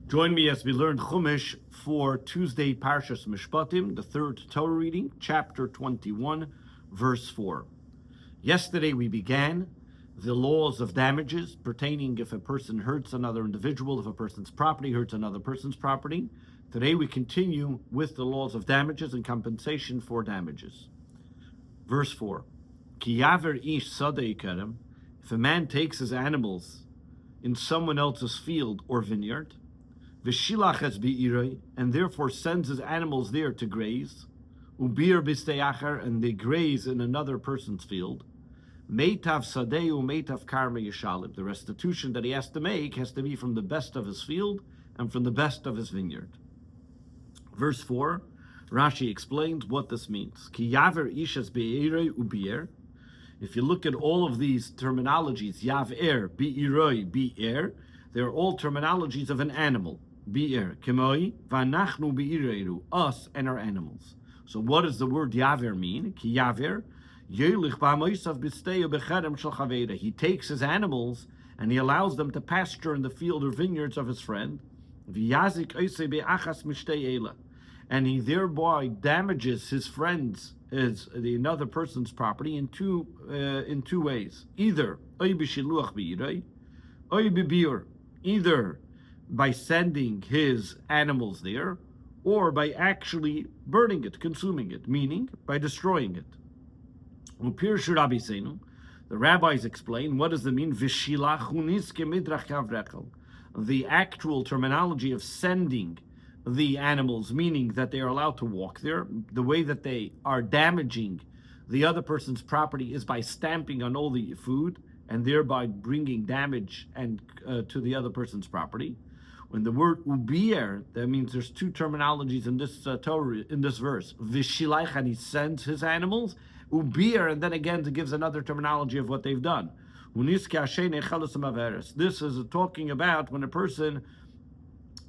Join me as we learn Chumash for Tuesday Parshas Mishpatim, the third Torah reading, chapter 21, verse 4. Yesterday we began the laws of damages pertaining if a person hurts another individual, if a person's property hurts another person's property. Today we continue with the laws of damages and compensation for damages. Verse 4. Ki yaver ish sadeh kerem, if a man takes his animals in someone else's field or vineyard, v'shilach es be'iroi, and therefore sends his animals there to graze, ubir b'steyachar, and they graze in another person's field, meitav sadeu meitav karma yishalim, the restitution that he has to make has to be from the best of his field and from the best of his vineyard. Verse 4, Rashi explains what this means. Ki yaver ish es be'iroi ubir. If you look at all of these terminologies, yaver, be'iroi, be'er, they're all terminologies of an animal. Bi'er, kemoi, vanachnu bi'ireiru, us and our animals. So what does the word yaver mean? Ki yaver, yelich ba'moisav b'steyu b'cherem shel chaveda. He takes his animals and he allows them to pasture in the field or vineyards of his friend. V'yazik oisei be'achas mishtei ela. And he thereby damages his friends, another person's property, in two ways. Either oy b'shiluach bi'irei, oy b'biur, either by sending his animals there, or by actually burning it, consuming it, meaning by destroying it. The rabbis explain, what does it mean? The actual terminology of sending the animals, meaning that they are allowed to walk there. The way that they are damaging the other person's property is by stamping on all the food and thereby bringing damage and to the other person's property. When the word ubir, that means there's two terminologies in this Torah, in this verse. V'shilach, and he sends his animals. Ubir, and then again it gives another terminology of what they've done. This is talking about when a person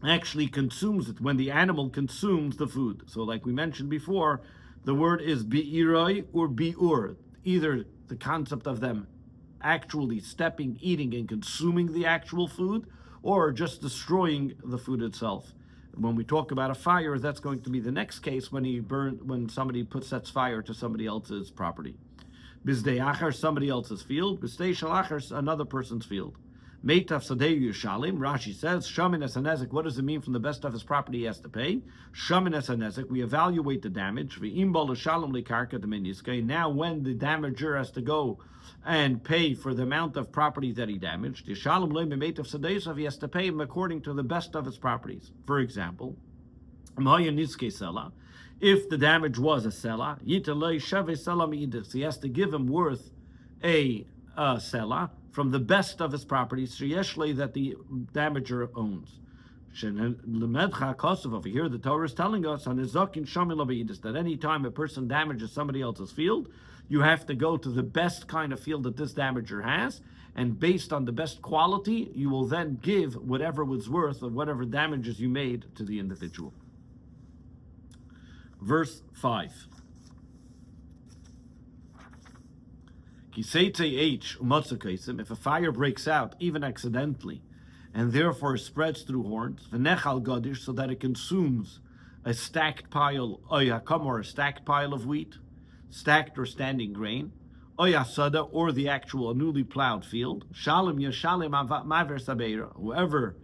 actually consumes it, when the animal consumes the food. So like we mentioned before, the word is bi'iroi or bi'ur. Either the concept of them actually stepping, eating, and consuming the actual food, or just destroying the food itself. When we talk about a fire, that's going to be the next case when somebody sets fire to somebody else's property. Bizdei achar, somebody else's field. Bizdei shalachar, another person's field. Meitav sadeu yishalim, Rashi says, shamin es hanezek, what does it mean from the best of his property he has to pay? Shamin es hanezek, we evaluate the damage. V'im bol l'shalom likarka d'meniskei, now when the damager has to go and pay for the amount of property that he damaged, yishalim lo meitav sadeu, he has to pay him according to the best of his properties. For example, if the damage was a sela, he has to give him worth a sela from the best of his properties, that the damager owns. Over here, the Torah is telling us that any time a person damages somebody else's field, you have to go to the best kind of field that this damager has, and based on the best quality, you will then give whatever was worth of whatever damages you made to the individual. Verse 5. If a fire breaks out, even accidentally, and therefore spreads through horns, so that it consumes a stacked pile, or a stacked pile of wheat, stacked or standing grain, or the actual newly plowed field, whoever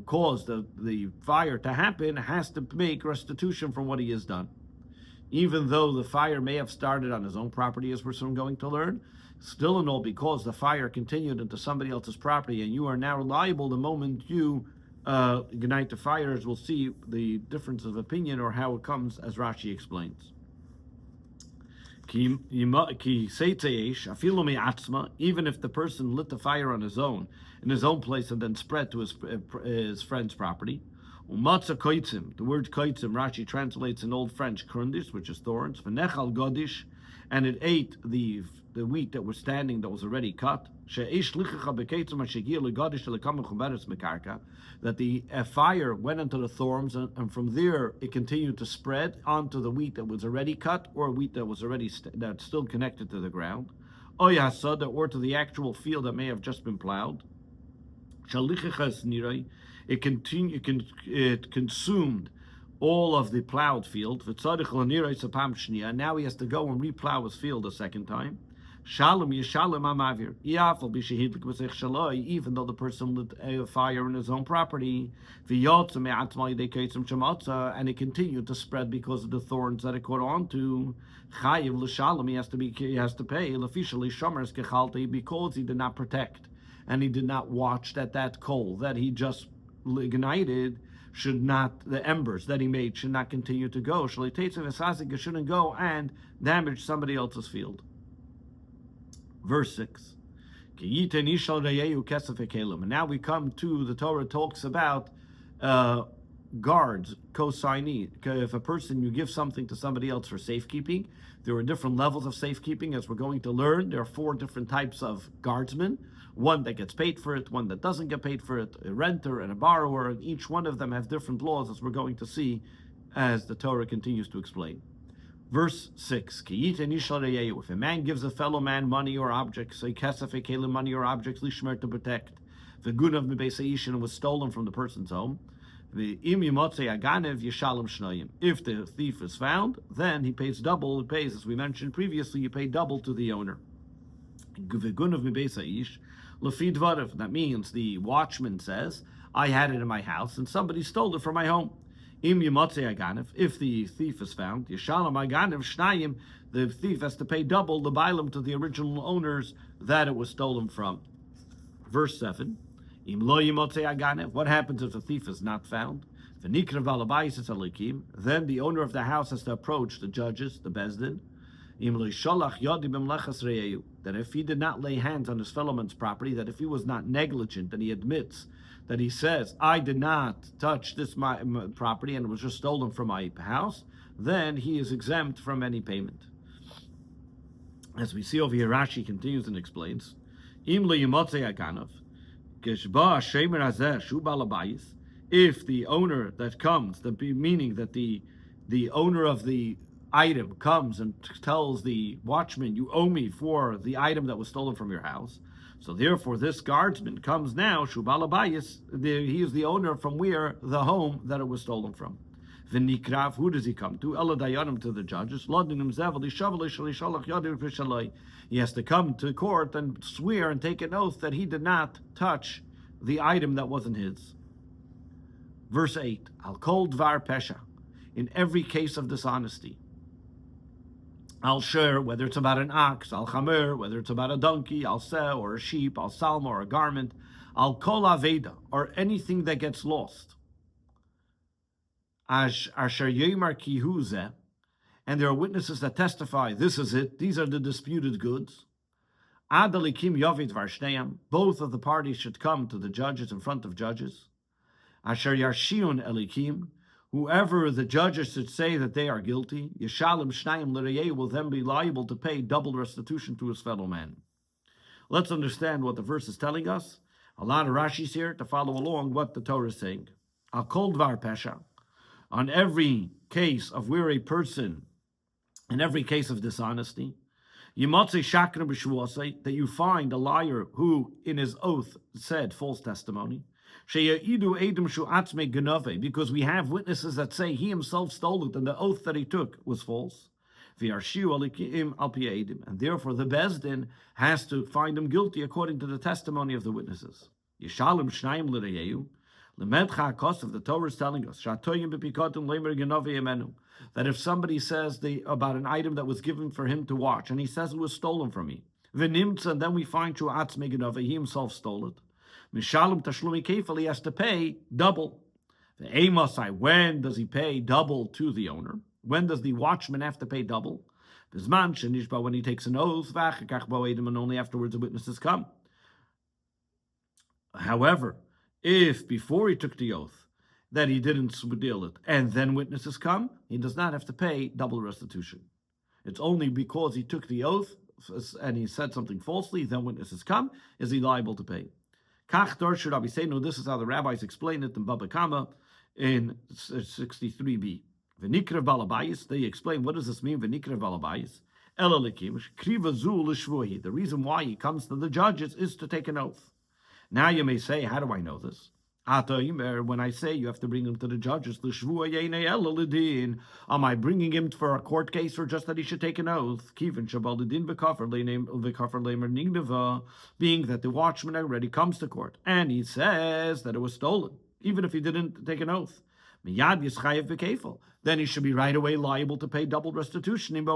caused the fire to happen has to make restitution from what he has done. Even though the fire may have started on his own property, as we're soon going to learn, still and all, because the fire continued into somebody else's property, and you are now liable the moment you ignite the fire, as we'll see the difference of opinion or how it comes, as Rashi explains. Even if the person lit the fire on his own, in his own place, and then spread to his friend's property. Umatza koitzim, the word koitzim, Rashi translates in Old French krundis, which is thorns, v'nechal godish, and it ate the wheat that was standing, that was already cut. That the fire went into the thorns, and from there it continued to spread onto the wheat that was already cut, or wheat that was already that's still connected to the ground, or to the actual field that may have just been plowed. It consumed all of the plowed field. Now he has to go and replow his field a second time. Shalom yishalom amavir. Even though the person lit a fire in his own property, and it continued to spread because of the thorns that it caught on to. He has to pay because he did not protect and he did not watch that coal that he just ignited the embers that he made should not continue to go. It shouldn't go and damage somebody else's field. Verse 6. And now we come to the Torah talks about guards, co-signee. If a person, you give something to somebody else for safekeeping, there are different levels of safekeeping, as we're going to learn. There are 4 different types of guardsmen. One that gets paid for it, one that doesn't get paid for it, a renter and a borrower, and each one of them have different laws, as we're going to see as the Torah continues to explain. Verse 6, if a man gives a fellow man money or objects, money or objects, lishmer, to protect, the good of and was stolen from the person's home, if the thief is found, then he pays double. It pays, as we mentioned previously, you pay double to the owner. That means the watchman says, I had it in my house and somebody stole it from my home. If the thief is found, the thief has to pay double the bailam to the original owners that it was stolen from. Verse 7. What happens if the thief is not found? Then the owner of the house has to approach the judges, the bezdin, that if he did not lay hands on his fellow man's property, that if he was not negligent, and he admits that he says, I did not touch this my property and it was just stolen from my house, then he is exempt from any payment. As we see over here, Rashi continues and explains, if the owner that comes, meaning that the owner of the item comes and tells the watchman, you owe me for the item that was stolen from your house. So therefore this guardsman comes now, Shubalabayis, he is the owner from where the home that it was stolen from. V'nikrav, who does he come to? Eladayanim, to the judges. He has to come to court and swear and take an oath that he did not touch the item that wasn't his. Verse 8, Al kol dvar pesha, in every case of dishonesty. Al sher, whether it's about an ox, al chamer, whether it's about a donkey, al seh, or a sheep, al salma, or a garment, al kol aveda, or anything that gets lost. Asher yemar ki hu zeh, and there are witnesses that testify, this is it, these are the disputed goods. Ad alikim yavid varshneyam, both of the parties should come to the judges in front of judges. Asher yarshiun elikim, whoever the judges should say that they are guilty, Yeshalem Shnayim L'Reyeh, will then be liable to pay double restitution to his fellow man. Let's understand what the verse is telling us. A lot of Rashi's here to follow along what the Torah is saying. Al kol dvar pesha, on every case of where a person, in every case of dishonesty, Yimotze shakra b'shuasei, that you find a liar who in his oath said false testimony, because we have witnesses that say he himself stole it and the oath that he took was false. And therefore the Bezdin has to find him guilty according to the testimony of the witnesses. The Torah is telling us that if somebody says about an item that was given for him to watch and he says it was stolen from me, and then we find he himself stole it, Mishalom tashlumi kefal, he has to pay double. The Amosai, when does he pay double to the owner? When does the watchman have to pay double? When he takes an oath, and only afterwards the witnesses come. However, if before he took the oath that he didn't deal it, and then witnesses come, he does not have to pay double restitution. It's only because he took the oath and he said something falsely, then witnesses come, is he liable to pay. This is how the rabbis explain it in Baba Kama in 63b. V'nikra balabayis, they explain, what does this mean? V'nikra balabayis. The reason why he comes to the judges is to take an oath. Now you may say, how do I know this? When I say you have to bring him to the judges, am I bringing him for a court case or just that he should take an oath? Being that the watchman already comes to court and he says that it was stolen, even if he didn't take an oath. Then he should be right away liable to pay double restitution if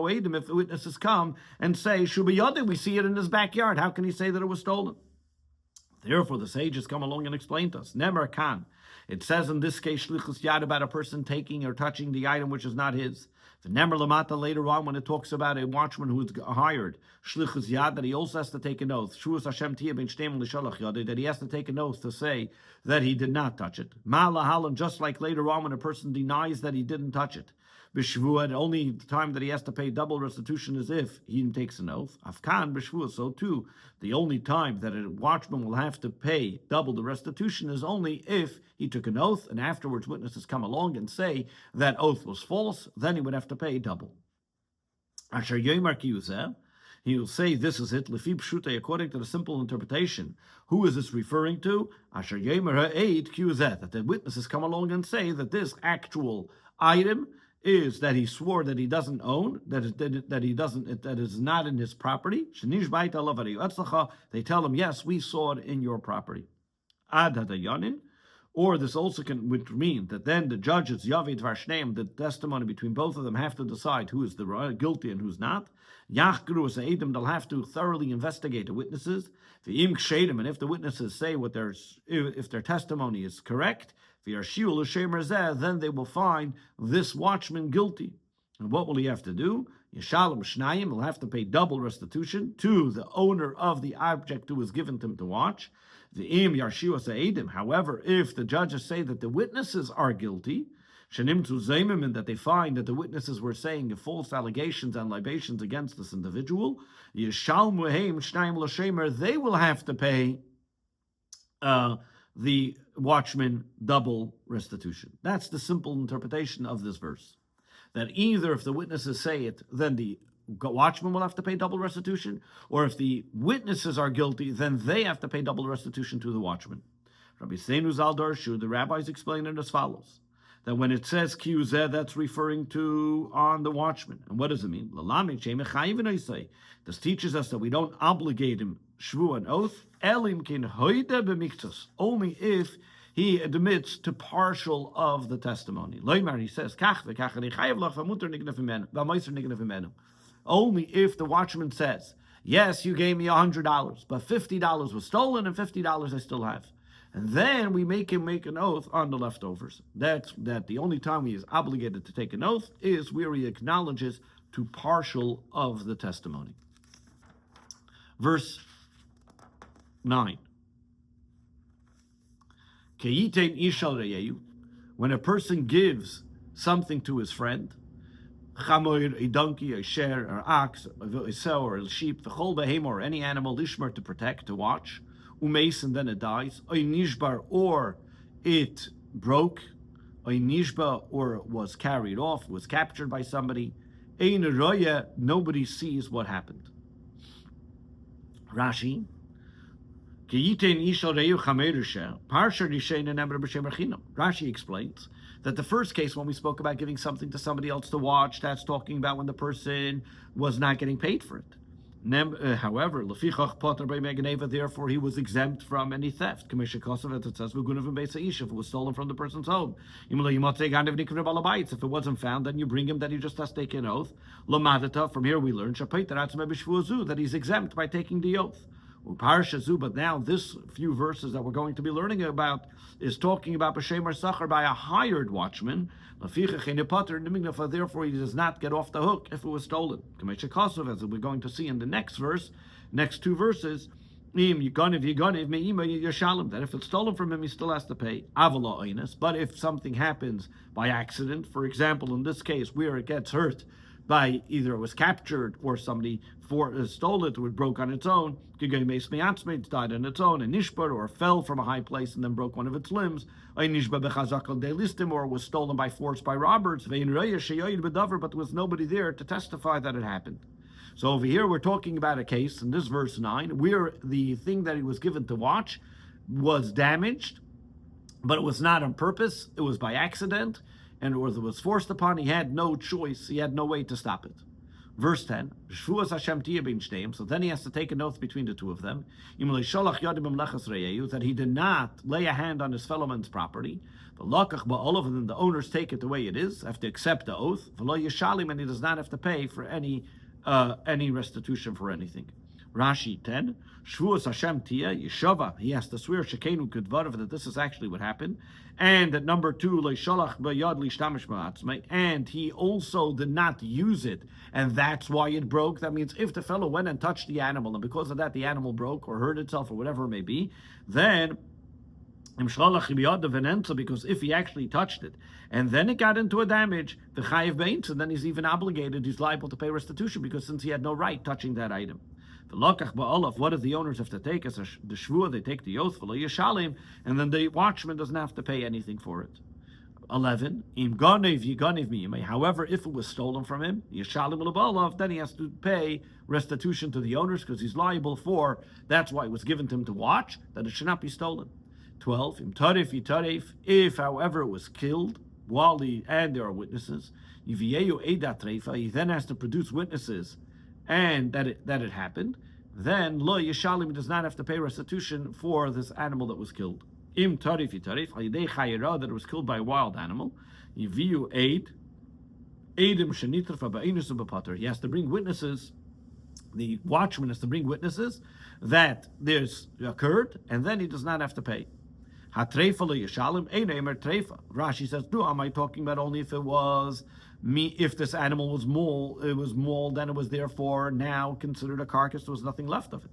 the witnesses come and say, we see it in his backyard. How can he say that it was stolen? Therefore, the sages come along and explain to us. Never can. It says in this case, shlichus yad, about a person taking or touching the item which is not his. The nemer lamata later on, when it talks about a watchman who is hired, shlichus yad, that he also has to take an oath. Shuas Hashem tiyah ben shteim l'shalach yad, that he has to take an oath to say that he did not touch it. Ma'alahalan, just like later on when a person denies that he didn't touch it. B'shvua, the only time that he has to pay double restitution is if he takes an oath. Afkan b'shvua, so too, the only time that a watchman will have to pay double the restitution is only if he took an oath and afterwards witnesses come along and say that oath was false, then he would have to pay double. Asher yomer kiyuzeh, he will say this is it, lefi pshutei, according to the simple interpretation. Who is this referring to? Asher yomer ha'eid kiyuzeh, that the witnesses come along and say that this actual item is that he swore that he doesn't own, that is not in his property. They tell him, yes, we saw it in your property. Or this also would mean that then the judges, Yavid Varshneim, the testimony between both of them have to decide who is the guilty and who's not. Yachgru as Adam, they'll have to thoroughly investigate the witnesses. And if the witnesses say if their testimony is correct, then they will find this watchman guilty. And what will he have to do? Yeshalom Shnayim will have to pay double restitution to the owner of the object who was given to him to watch. The im Yarshiu Sa'edim. However, if the judges say that the witnesses are guilty, Shanim Tuzayim, and that they find that the witnesses were saying false allegations and libations against this individual, Yeshalmu Heim Shnayim L'Shemer, they will have to pay the watchman double restitution. That's the simple interpretation of this verse. That either if the witnesses say it, then the watchman will have to pay double restitution, or if the witnesses are guilty, then they have to pay double restitution to the watchman. Rabbi Seinu Zal Darshu, the rabbis explain it as follows. That when it says kiyuzeh, that's referring to on the watchman. And what does it mean? This teaches us that we don't obligate him shvu, an oath, only if he admits to partial of the testimony. He says, only if the watchman says, yes, you gave me $100, but $50 was stolen and $50 I still have. And then we make him make an oath on the leftovers. That the only time he is obligated to take an oath is where he acknowledges to partial of the testimony. Verse 9. When a person gives something to his friend, a donkey, a share, or ox, a sow, or a sheep, or any animal, lishmer, to protect, to watch, umeis, and then it dies, or it broke, or was carried off, was captured by somebody, nobody sees what happened. Rashi, Rashi explains that the first case, when we spoke about giving something to somebody else to watch, that's talking about when the person was not getting paid for it. However, therefore he was exempt from any theft. It says, if it was stolen from the person's home. If it wasn't found, then you bring him that he just has to take an oath. From here we learn that he's exempt by taking the oath. But now this few verses that we're going to be learning about is talking about b'shemer sachar, by a hired watchman. Therefore, he does not get off the hook if it was stolen. As we're going to see in the next two verses, that if it's stolen from him, he still has to pay. But if something happens by accident, for example, in this case, where it gets hurt by either it was captured or somebody stole it, or it broke on its own, it died on its own, and nishbar, or fell from a high place and then broke one of its limbs, or was stolen by force by robbers, but there was nobody there to testify that it happened. So over here we're talking about a case in this verse 9 where the thing that he was given to watch was damaged, but it was not on purpose, it was by accident, and it was forced upon, he had no choice, he had no way to stop it. Verse 10, so then he has to take an oath between the two of them, that he did not lay a hand on his fellow man's property, and then the owners take it the way it is, have to accept the oath, and he does not have to pay for any restitution for anything. Rashi 10, Shvuas Hashem Tia, Yeshava, he has to swear Shekenu Kedvarav that this is actually what happened. And that number 2, Leishalach Bayad Lishtamish Ma'atzmei, and he also did not use it, and that's why it broke. That means if the fellow went and touched the animal, and because of that the animal broke or hurt itself or whatever it may be, then because if he actually touched it and then it got into a damage, the chayiv bein, so then he's even obligated, he's liable to pay restitution because since he had no right touching that item. What do the owners have to take? As the shvua, they take the oath, and then the watchman doesn't have to pay anything for it. 11. However, if it was stolen from him, then he has to pay restitution to the owners because he's liable for, that's why it was given to him to watch, that it should not be stolen. 12. If, however, it was killed and there are witnesses, he then has to produce witnesses and that it happened, then lo yeshalim does not have to pay restitution for this animal that was killed. Im tarif that it was killed by a wild animal. Yiviu edim shenitra ba'inus b'pater. He has to bring witnesses. The watchman has to bring witnesses that there's occurred, and then he does not have to pay. Hatreifa lo yeshalim einemer treifa. Rashi says, no, am I talking about only if it was if this animal was mauled, and it was therefore now considered a carcass, there was nothing left of it.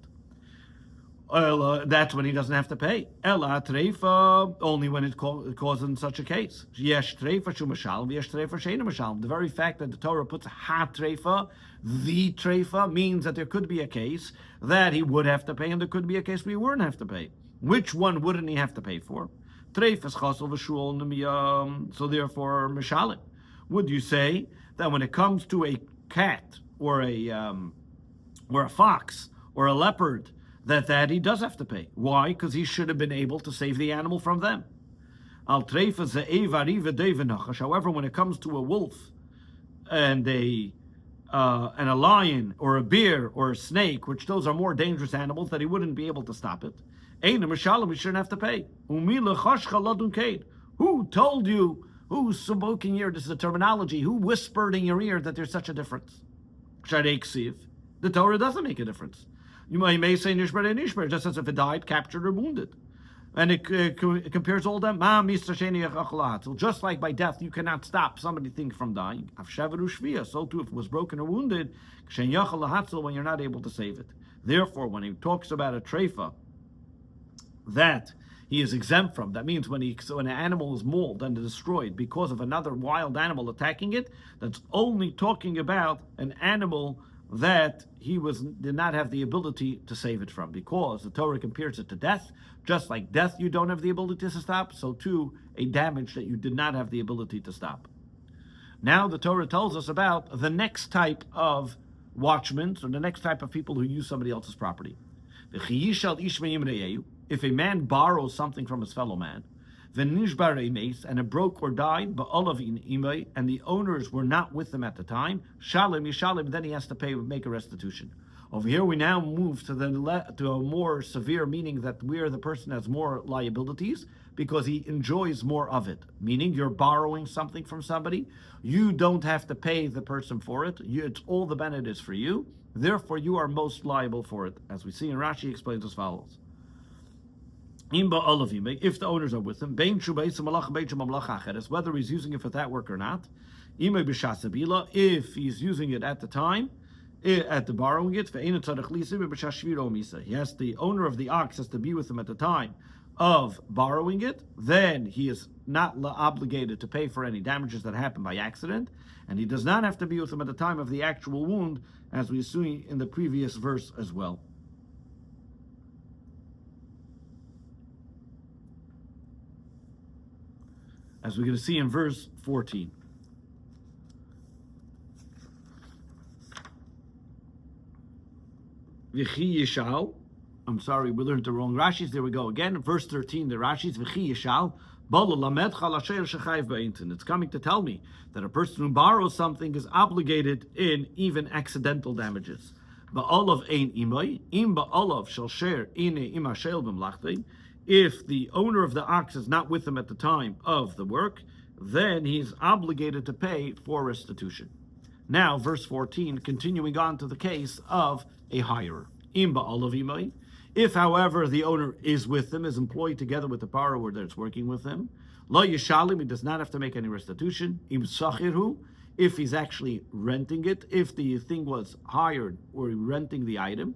That's when he doesn't have to pay. Ela treifa, only when it causes in such a case. Yesh treifa shumashalm, yesh treifa sheina mashalm. The very fact that the Torah puts ha treifa, the treifa, means that there could be a case that he would have to pay, and there could be a case where he wouldn't have to pay. Which one wouldn't he have to pay for? Treifas chasol v'shul, so therefore mishalim. Would you say that when it comes to a cat or a fox or a leopard, that he does have to pay? Why? Because he should have been able to save the animal from them. However, when it comes to a wolf and a lion or a bear or a snake, which those are more dangerous animals, that he wouldn't be able to stop it, he shouldn't have to pay. Who told you? Who's spoken here? This is a terminology. Who whispered in your ear that there's such a difference? The Torah doesn't make a difference. You may say nishbar and nishbar, just as if it died, captured, or wounded. And it compares all them. So just like by death, you cannot stop somebody from dying. So too, if it was broken or wounded, when you're not able to save it. Therefore, when he talks about a treifa, that he is exempt from. That means when an animal is mauled and destroyed because of another wild animal attacking it, that's only talking about an animal that he did not have the ability to save it from, because the Torah compares it to death. Just like death you don't have the ability to stop, so too a damage that you did not have the ability to stop. Now the Torah tells us about the next type of watchmen, so the next type of people who use somebody else's property. If a man borrows something from his fellow man, and it broke or died, and the owners were not with them at the time, then he has to make a restitution. Over here we now move to a more severe meaning, that where the person has more liabilities because he enjoys more of it. Meaning you're borrowing something from somebody, you don't have to pay the person for it. It's all the benefit is for you. Therefore, you are most liable for it. As we see in Rashi, explains as follows. If the owners are with him, whether he's using it for that work or not, if he's using it at the time, at the borrowing it, the owner of the ox has to be with him at the time of borrowing it, then he is not obligated to pay for any damages that happen by accident, and he does not have to be with him at the time of the actual wound, as we see in the previous verse as well. As we're going to see in verse 14. I'm sorry, we learned the wrong Rashis. There we go again. Verse 13, the Rashis, V'chi Yishal, It's coming to tell me that a person who borrows something is obligated in even accidental damages. If the owner of the ox is not with him at the time of the work, then he's obligated to pay for restitution. Now, verse 14, continuing on to the case of a hirer. If, however, the owner is with them, is employed together with the borrower that's working with him, lo yishalim, he does not have to make any restitution. Im sachirhu, if he's actually renting it, if the thing was hired or renting the item,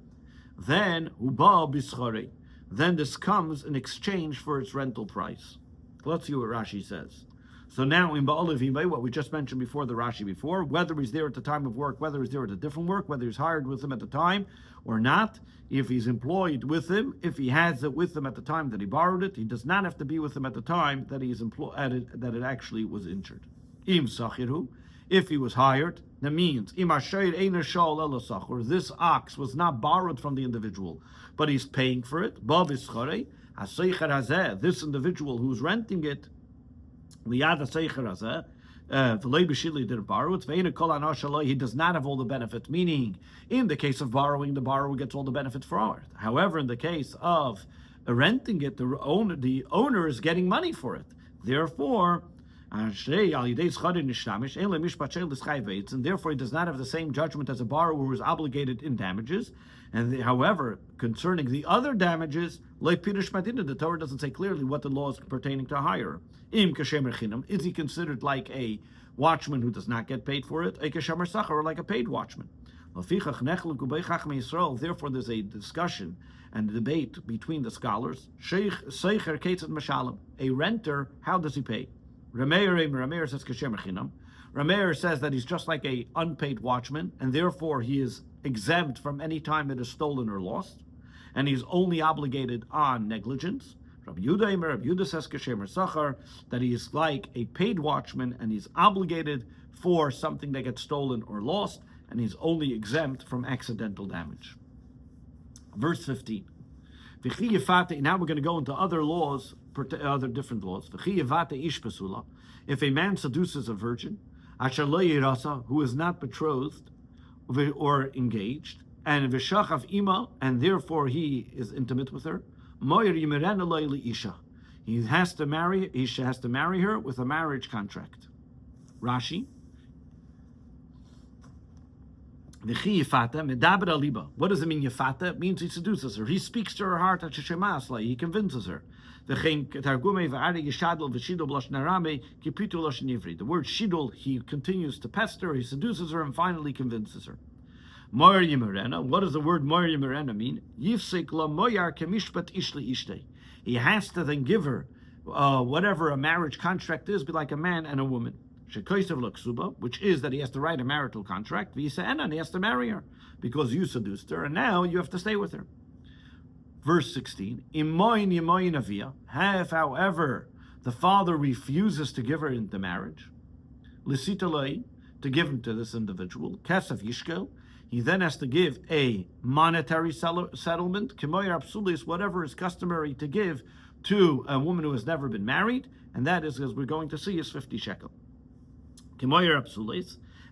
then uba bischare, then this comes in exchange for its rental price. Let's see what Rashi says. So now in Ba'alav Imay, what we just mentioned before, the Rashi before, whether he's there at the time of work, whether he's there at a different work, whether he's hired with him at the time or not, if he's employed with him, if he has it with him at the time that he borrowed it, he does not have to be with him at the time that he is employed, that it actually was injured. Im sachiru, if he was hired, that means im asher einer shal ela sachur, this ox was not borrowed from the individual, but he's paying for it. Ba v'schare, haseicher hazeh, this individual who's renting it, liyad haseicher hazeh, didn't borrow it. He does not have all the benefits. Meaning, in the case of borrowing, the borrower gets all the benefits for it. However, in the case of renting it, the owner is getting money for it. Therefore, and therefore he does not have the same judgment as a borrower who is obligated in damages. And however, concerning the other damages, the Torah doesn't say clearly what the law is pertaining to hire. Is he considered like a watchman who does not get paid for it? Or like a paid watchman? Therefore, there's a discussion and a debate between the scholars. A renter, how does he pay? Rameir says Rameir says that he's just like a unpaid watchman, and therefore he is exempt from any time it is stolen or lost, and he's only obligated on negligence. Rabbi Yehuda says Kashem Sachar, that he is like a paid watchman, and he's obligated for something that gets stolen or lost, and he's only exempt from accidental damage. Verse 15. Now we're going to go into other laws, other different laws. If a man seduces a virgin, who is not betrothed or engaged, and v'shachav ima, and therefore he is intimate with her, he has to marry her with a marriage contract. Rashi. What does it mean, yifata? It means he seduces her. He speaks to her heart, he convinces her. The word shidul, he continues to pester, he seduces her, and finally convinces her. What does the word moyer yimerena mean? He has to then give her whatever a marriage contract is, be like a man and a woman. Which is that he has to write a marital contract, and he has to marry her because you seduced her, and now you have to stay with her. Verse 16, if, however, the father refuses to give her into marriage, to give him to this individual, kesef yishkel, he then has to give a monetary settlement, whatever is customary to give to a woman who has never been married, and that is, as we're going to see, is 50 shekel.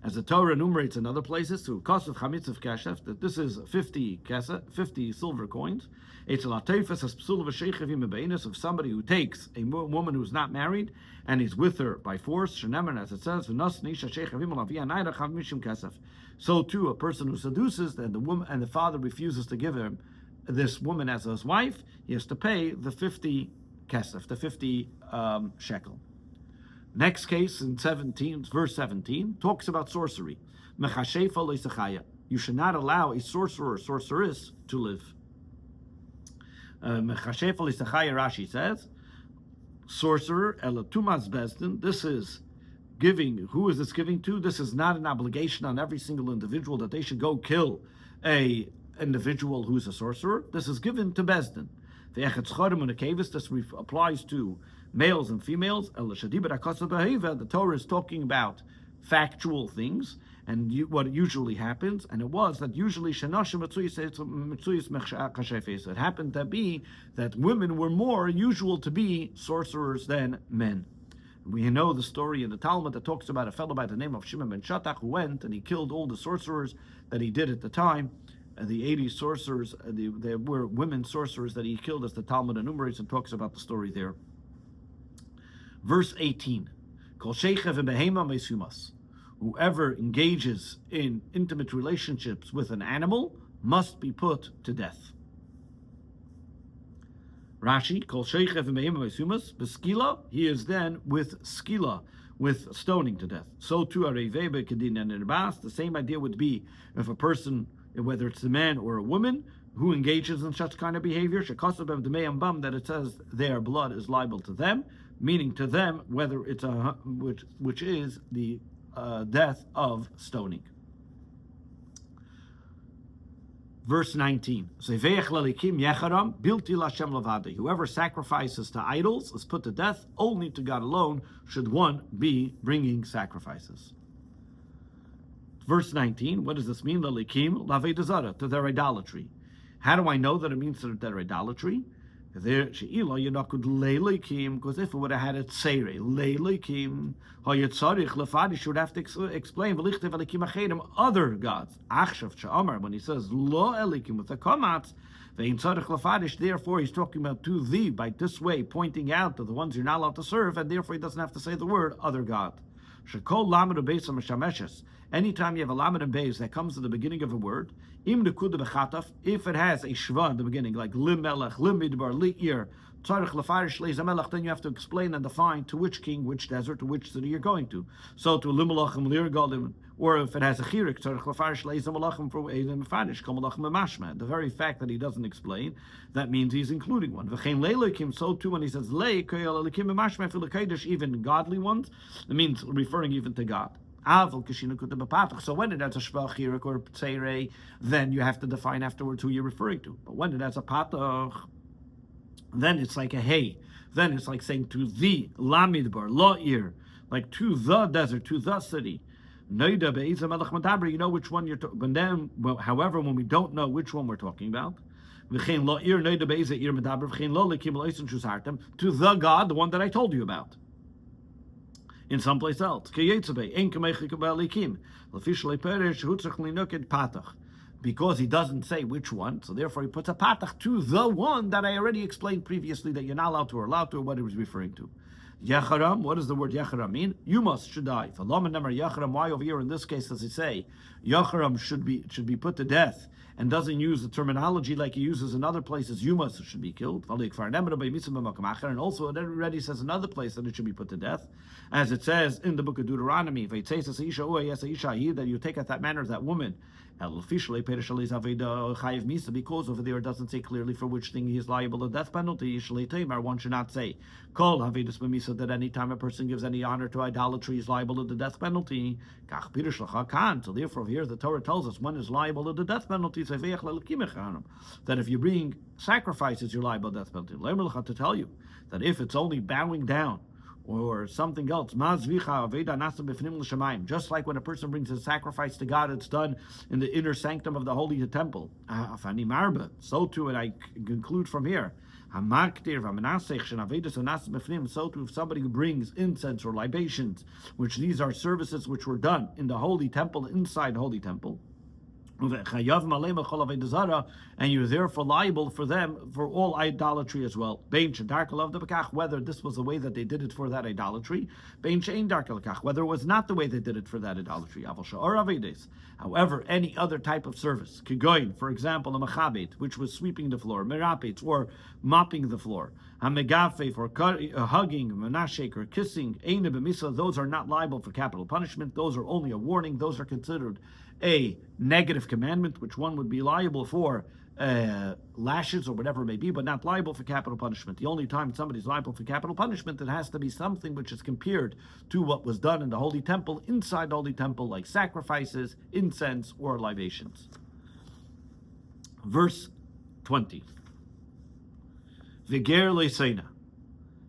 As the Torah enumerates in other places, through Kosov Chamitzav Kashef, that this is 50 silver coins. It's of somebody who takes a woman who's not married and he's with her by force. As it says, so too a person who seduces and the woman and the father refuses to give him this woman as his wife, he has to pay the 50 kesef, the 50 shekel. Next case in verse 17, talks about sorcery. You should not allow a sorcerer or sorceress to live. Rashi says, sorcerer, elatumas bezdin, this is giving, who is this giving to? This is not an obligation on every single individual that they should go kill a individual who's a sorcerer. This is given to bezdin. This applies to males and females. The Torah is talking about factual things, And what usually happens, and it was that usually it happened to be that women were more usual to be sorcerers than men. We know the story in the Talmud that talks about a fellow by the name of Shimon ben Shattach who went and he killed all the sorcerers that he did at the time. The 80 sorcerers, there were women sorcerers that he killed, as the Talmud enumerates and talks about the story there. Verse 18, Kol shechev v'behema mesumas. Whoever engages in intimate relationships with an animal must be put to death. Rashi, Kol shechev v'behema mesumas, b'skila, he is then with skila, with stoning to deah. So too, areveh bekedin and irbas, the same idea would be if a person, whether it's a man or a woman, who engages in such kind of behavior, that it says their blood is liable to them, meaning to them, whether it's which is the death of stoning. Verse 19. Whoever sacrifices to idols is put to death. Only to God alone should one be bringing sacrifices. Verse 19. What does this mean? To their idolatry. How do I know that it means to their idolatry? Because if it would have had it seire, leileikim, you would have to explain other gods. When he says lo elikim with the kamatz, therefore he's talking about to thee by this way, pointing out to the ones you're not allowed to serve, and therefore he doesn't have to say the word other god. Anytime you have a lamed and beis that comes at the beginning of a word, if it has a shva in the beginning, like lim melech, lim midbar, li'ir, then you have to explain and define to which king, which desert, to which city you're going to. So to lim melachim, lir galim, or if it has a chirik, the very fact that he doesn't explain, that means he's including one. So too when he says even godly ones, it means referring even to God. So when it has a shva, chirik, or tseire, then you have to define afterwards who you're referring to. But when it has a patach, then it's like a hey. Then it's like saying to the lamidbar, la'ir, like to the desert, to the city. You know which one you're talking. But then, however, when we don't know which one we're talking about, to the God, the one that I told you about. In someplace else. Because he doesn't say which one, so therefore he puts a patach to the one that I already explained previously that you're not allowed to or allowed to, or what he was referring to. Yecharam, what does the word Yecharam mean? You should die. Why over here in this case does it say Yecharam should be put to death, and doesn't use the terminology like he uses in other places, Yumas should be killed. And also it already says another place that it should be put to death, as it says in the book of Deuteronomy, that you take at that manner that woman. Because over there it doesn't say clearly for which thing he is liable to death penalty. One should not say that any time a person gives any honor to idolatry is liable to the death penalty. So therefore here the Torah tells us one is liable to the death penalty, that if you bring sacrifices you're liable to death penalty. To tell you that if it's only bowing down or something else, just like when a person brings a sacrifice to God, it's done in the inner sanctum of the holy temple. So too, and I conclude from here, so too, if somebody who brings incense or libations, which these are services which were done in the holy temple, inside the holy temple, and you're therefore liable for them for all idolatry as well. Whether this was the way that they did it for that idolatry, whether it was not the way they did it for that idolatry. However, any other type of service, for example, a mechabit, which was sweeping the floor, merapit, or mopping the floor, a megafef, or hugging, menashek, or kissing, those are not liable for capital punishment. Those are only a warning. Those are considered a negative commandment, which one would be liable for lashes or whatever it may be, but not liable for capital punishment. The only time somebody's liable for capital punishment, it has to be something which is compared to what was done in the holy temple, inside the holy temple, like sacrifices, incense, or libations. Verse 20. V'ger le'seina,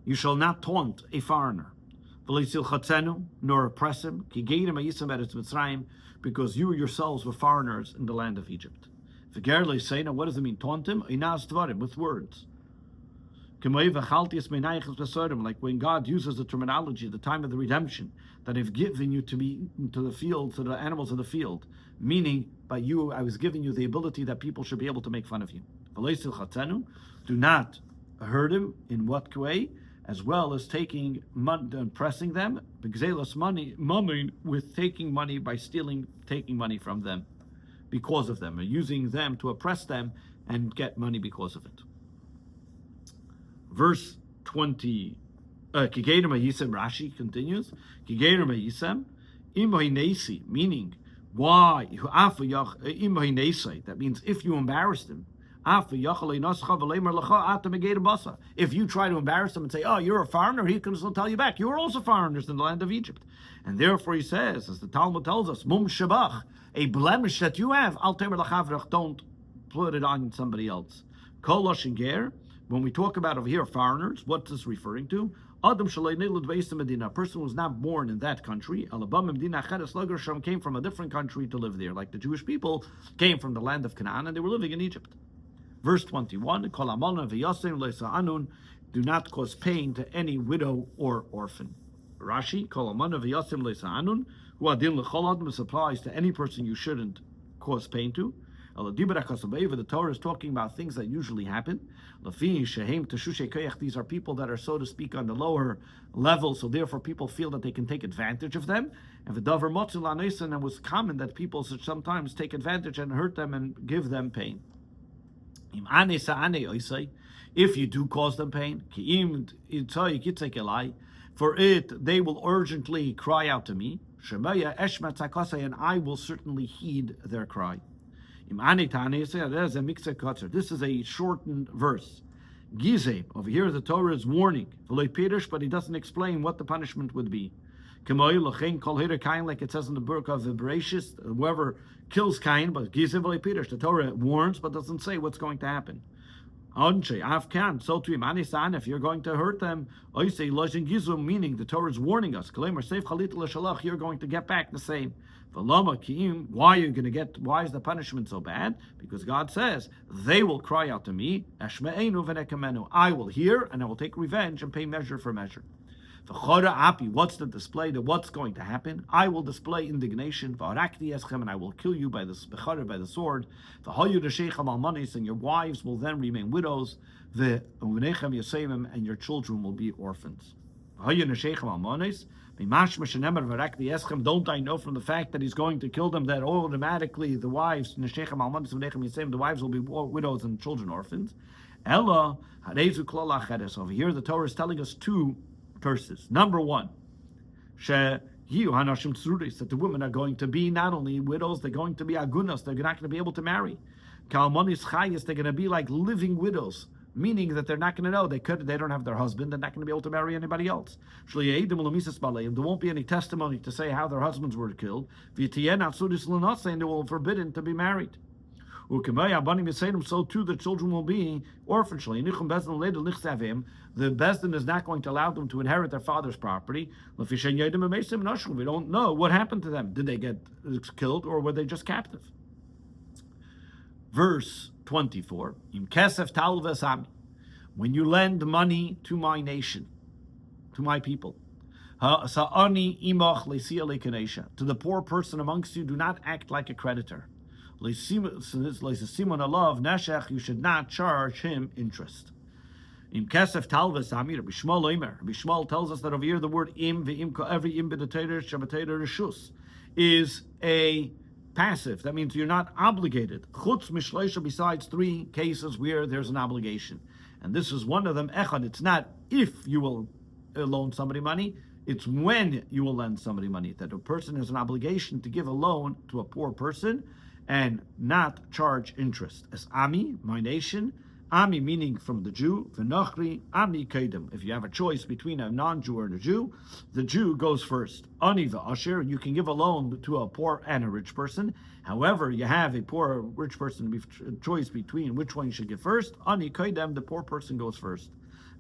you shall not taunt a foreigner. nor oppress him, because you yourselves were foreigners in the land of Egypt. Now what does it mean? Tauntim? With words. Like when God uses the terminology at the time of the redemption, that I've given you to be to the field, to the animals of the field, meaning by you, I was giving you the ability that people should be able to make fun of you. Do not hurt him in what way, as well as taking money and pressing them, money with taking money by taking money from them because of them, or using them to oppress them and get money because of it. Verse 20, Rashi continues, meaning why? That means if you embarrass them, if you try to embarrass them and say, oh, you're a foreigner, he can still tell you back, you were also foreigners in the land of Egypt. And therefore he says, as the Talmud tells us, mum shabach, a blemish that you have, don't put it on somebody else. When we talk about over here foreigners, what's this referring to? A person was not born in that country. Came from a different country to live there. Like the Jewish people came from the land of Canaan and they were living in Egypt. Verse 21, do not cause pain to any widow or orphan. Rashi, this applies to any person you shouldn't cause pain to. The Torah is talking about things that usually happen. These are people that are, so to speak, on the lower level, so therefore people feel that they can take advantage of them. And it was common that people should sometimes take advantage and hurt them and give them pain. If you do cause them pain, for it they will urgently cry out to me, and I will certainly heed their cry. This is a shortened verse. Gizeh, over here the Torah is warning, but he doesn't explain what the punishment would be. Like it says in the book of Bereshit, whoever kills Cain, but Gizeh the Torah warns but doesn't say what's going to happen. So to him, if you're going to hurt them, meaning the Torah is warning us, you're going to get back the same. Why is the punishment so bad? Because God says, they will cry out to me, I will hear and I will take revenge and pay measure for measure. What's the display? What's going to happen? I will display indignation, and I will kill you by the sword. And your wives will then remain widows, and your children will be orphans. Don't I know from the fact that he's going to kill them that automatically the wives will be widows and children orphans? Over here the Torah is telling us two curses. Number one, that the women are going to be not only widows, they're going to be agunas, they're not going to be able to marry. They're going to be like living widows, meaning that they're not going to know, they don't have their husband, they're not going to be able to marry anybody else. There won't be any testimony to say how their husbands were killed, and they will be forbidden to be married. So too the children will be orphans. The Bezdin is not going to allow them to inherit their father's property. We don't know what happened to them. Did they get killed or were they just captive? Verse 24. When you lend money to my nation, to my people, to the poor person amongst you, do not act like a creditor. You should not charge him interest. Bishmal tells us that over here the word every is a passive. That means you're not obligated. Besides three cases where there's an obligation. And this is one of them. It's not if you will loan somebody money, it's when you will lend somebody money. That a person has an obligation to give a loan to a poor person and not charge interest. As Ami, my nation, Ami meaning from the Jew, V'nochri, Ami kedem. If you have a choice between a non-Jew or a Jew, the Jew goes first. Ani v'asher, you can give a loan to a poor and a rich person. However, you have a poor or rich person choice between which one you should give first. Ani kedem, the poor person goes first.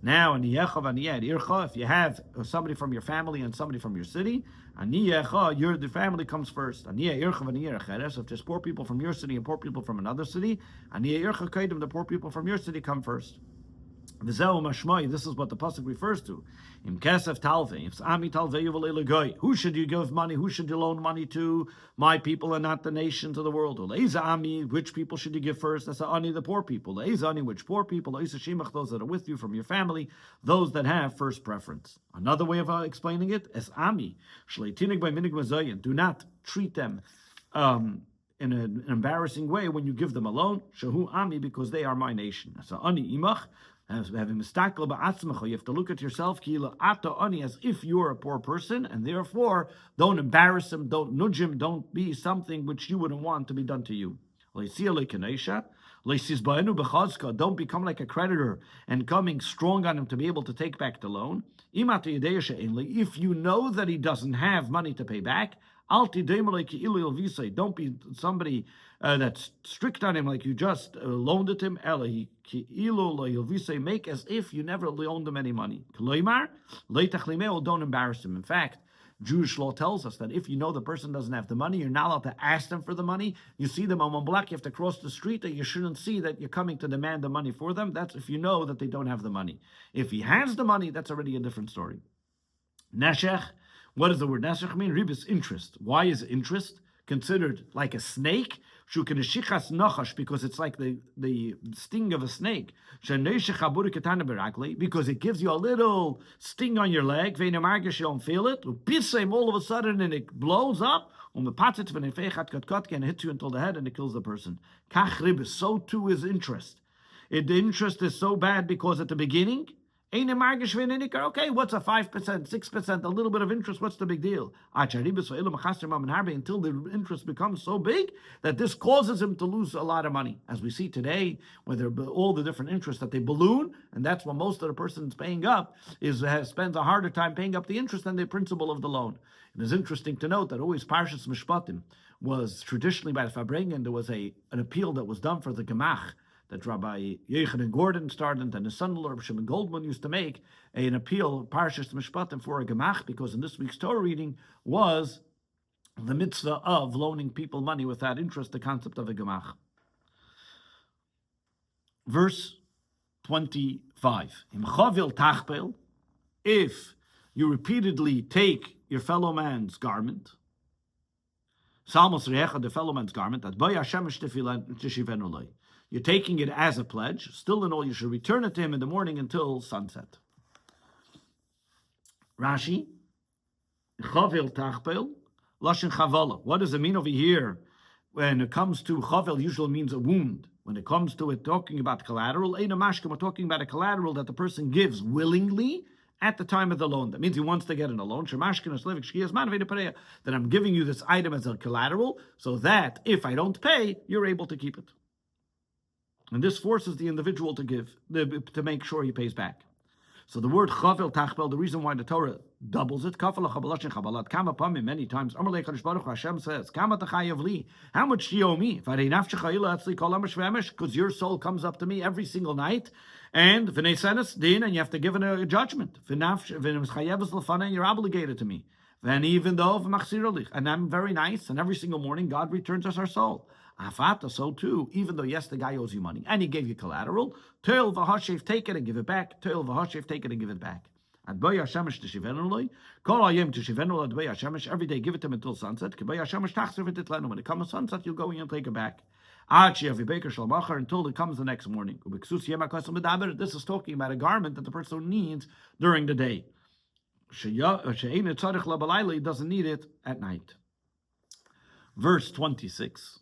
Now, if you have somebody from your family and somebody from your city, the family comes first. So if there's poor people from your city and poor people from another city, the poor people from your city come first. This is what the pasuk refers to. Im kesef talve, if ami talve who should you give money? Who should you loan money to? My people and not the nations of the world. Ami, which people should you give first? That's ani, the poor people. Ani, which poor people? Those that are with you from your family, those that have first preference. Another way of explaining it is ami. Do not treat them in an embarrassing way when you give them a loan. Shahu ami, because they are my nation. So ani imach. You have to look at yourself as if you're a poor person, and therefore don't embarrass him, don't nudge him, don't be something which you wouldn't want to be done to you. Don't become like a creditor and coming strong on him to be able to take back the loan. If you know that he doesn't have money to pay back, don't be somebody that's strict on him like you just loaned it to him. Make as if you never loaned him any money. Don't embarrass him. In fact, Jewish law tells us that if you know the person doesn't have the money, you're not allowed to ask them for the money. You see them on one block, you have to cross the street, that you shouldn't see that you're coming to demand the money for them. That's if you know that they don't have the money. If he has the money, that's already a different story. Neshech, what does the word neshech mean? Ribis, interest. Why is interest considered like a snake? Because it's like the sting of a snake. Because it gives you a little sting on your leg. You don't feel it. All of a sudden, and it blows up. And it hits you until the head and it kills the person. So too is interest. The interest is so bad because at the beginning, okay, what's a 5%, 6%, a little bit of interest, what's the big deal? Until the interest becomes so big that this causes him to lose a lot of money. As we see today, where all the different interests that they balloon, and that's what most of the person's paying up, spends a harder time paying up the interest than the principal of the loan. It is interesting to note that always Parshas Mishpatim was traditionally by the Farbrengen, there was an appeal that was done for the Gemach, that Rabbi Yechanan Gordon started, and his son-in-law Shimon Goldman used to make an appeal, Parshas Mishpatim, for a gemach, because in this week's Torah reading was the mitzvah of loaning people money without interest, the concept of a gemach. Verse 25. If you repeatedly take your fellow man's garment, the fellow man's garment, you're taking it as a pledge. Still in all, you should return it to him in the morning until sunset. Rashi, chavel tachpel, lashon chavala. What does it mean over here? When it comes to chavel, usually means a wound. When it comes to it talking about collateral, we're talking about a collateral that the person gives willingly at the time of the loan. That means he wants to get in a loan. That I'm giving you this item as a collateral, so that if I don't pay, you're able to keep it. And this forces the individual to give, to make sure he pays back. So the word chavel tachpel, the reason why the Torah doubles it, many times, Hashem says, how much do you owe me? Because your soul comes up to me every single night, and you have to give it a judgment. And you're obligated to me. And even though, and I'm very nice, and every single morning God returns us our soul. Afata, so too, even though yes, the guy owes you money and he gave you collateral, Toil v'hashev, take it and give it back. Toil v'hashev, take it and give it back. Adbay Hashemesh tishivenu kol hayom tishivenu adbay Hashemesh. Every day, give it to him until sunset. K'bay Hashemesh tachzer v'titlenu. When it comes sunset, you'll go and take it back. Ad she'avi beker shel machar, until it comes the next morning. Ubeksus yema kasem medaber. This is talking about a garment that the person needs during the day. She'ein tzarich labalayla, he doesn't need it at night. Verse 26.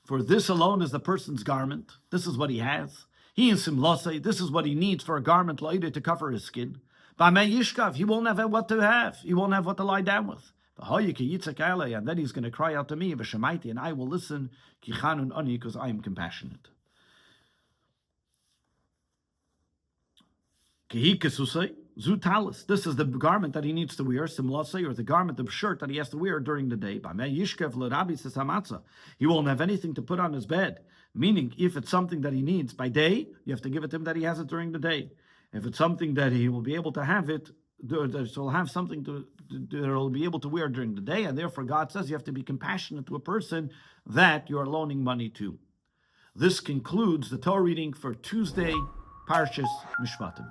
For this alone is the person's garment. This is what he has. He in simlosei. This is what he needs for a garment later to cover his skin. He won't have what to have. He won't have what to lie down with. And then he's going to cry out to me, and I will listen, because I am compassionate. Kihikisusei, zutalis. This is the garment that he needs to wear, simlasei, or the garment, the shirt that he has to wear during the day. He won't have anything to put on his bed. Meaning, if it's something that he needs by day, you have to give it to him that he has it during the day. If it's something that he will be able to have it, so he'll have something that he'll be able to wear during the day, and therefore God says you have to be compassionate to a person that you are loaning money to. This concludes the Torah reading for Tuesday, Parshas Mishpatim.